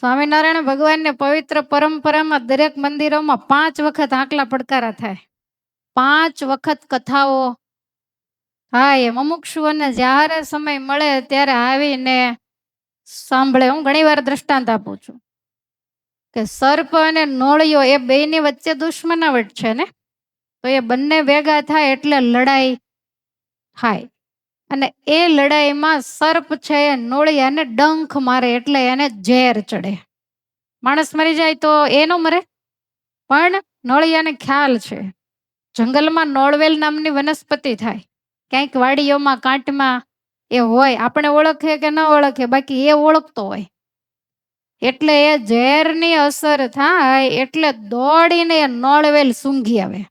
સ્વામિનારાયણ ભગવાનને પવિત્ર પરંપરામાં દરેક મંદિરોમાં 5 વખત આંકલા પડકારા થાય. 5 વખત કથાઓ થાય. એમ મુમુક્ષુઓને જ્યારે સમય મળે ત્યારે આવીને સાંભળે. હું ઘણી વાર દ્રષ્ટાંત આપું છું કે સર્પ અને નોળિયો એ બેયની વચ્ચે દુશ્મનાવટ છે ને, તો એ બંને ભેગા થાય એટલે લડાઈ થાય. અને એ લડાઈમાં સર્પ છે એ નોળિયાને ડંખ મારે એટલે એને ઝેર ચડે. માણસ મરી જાય તો એ ન મરે, પણ નોળિયાને ખ્યાલ છે. જંગલમાં નોળવેલ નામની વનસ્પતિ થાય, ક્યાંક વાડીઓમાં કાંટમાં એ હોય, આપણે ઓળખીએ કે ન ઓળખીએ, બાકી એ ઓળખતો હોય. એટલે એ ઝેરની અસર થાય એટલે દોડીને એ નોળવેલ સૂંઘી આવે,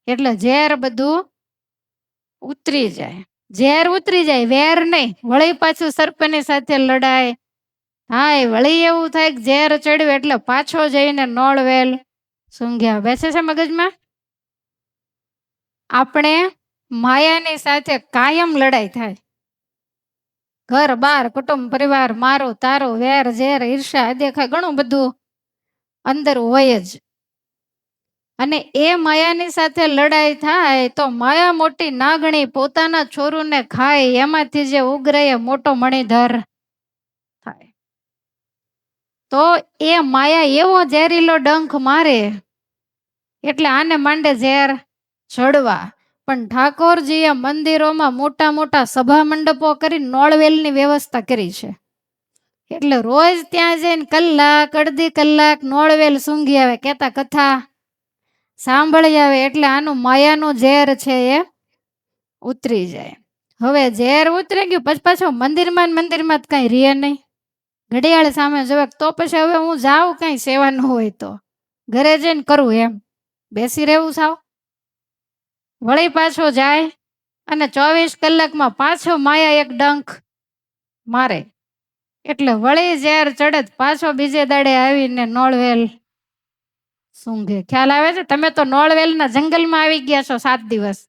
એટલે ઝેર બધું ઉતરી જાય. ઝેર ઉતરી જાય, વેર નહીં. વળી પાછું સર્પની સાથે લડાય થાય. વળી એવું થાય કે ઝેર ચડ્યું એટલે પાછો જઈને નોળવેલ સૂંઘ્યા. બેસે છે મગજમાં? આપણે માયાની સાથે કાયમ લડાઈ થાય. ઘર બાર કુટુંબ પરિવાર, મારું તારું, વેર ઝેર ઈર્ષા અદેખા ઘણું બધું અંદર હોય જ. અને એ માયાની સાથે લડાઈ થાય તો માયા મોટી નાગણી પોતાના છોરુને ખાય, એમાંથી જે ઉગ્ર એ મોટો મણિધર થાય. તો એ માયા એવો ઝેરીલો ડંખ મારે એટલે આને માંડે ઝેર ચડવા. પણ ઠાકોરજીએ મંદિરોમાં મોટા મોટા સભા મંડપો કરી નોળવેલની વ્યવસ્થા કરી છે. એટલે રોજ ત્યાં જઈને કલાક અડધી કલાક નોળવેલ સૂંઘી આવે, કહેતા કથા સાંભળી આવે એટલે આનું માયાનું ઝેર છે એ ઉતરી જાય. હવે ઝેર ઉતરી ગયું પછી પાછો મંદિરમાં જ કઈ રીએ નહીં. ઘડિયાળ સામે જોવે તો પછી હવે હું જાઉં કઈ સેવા ન હોય તો ઘરે જઈને કરું, એમ બેસી રહેવું સાવ. વળી પાછો જાય અને 24 કલાકમાં પાછો માયા એક ડંખ મારે એટલે વળી ઝેર ચડે પાછો બીજે દાડે આવીને નોળવેલ સૂંઘે. ખ્યાલ આવે છે? તમે તો નોળવેલના જંગલમાં આવી ગયા છો 7 દિવસ.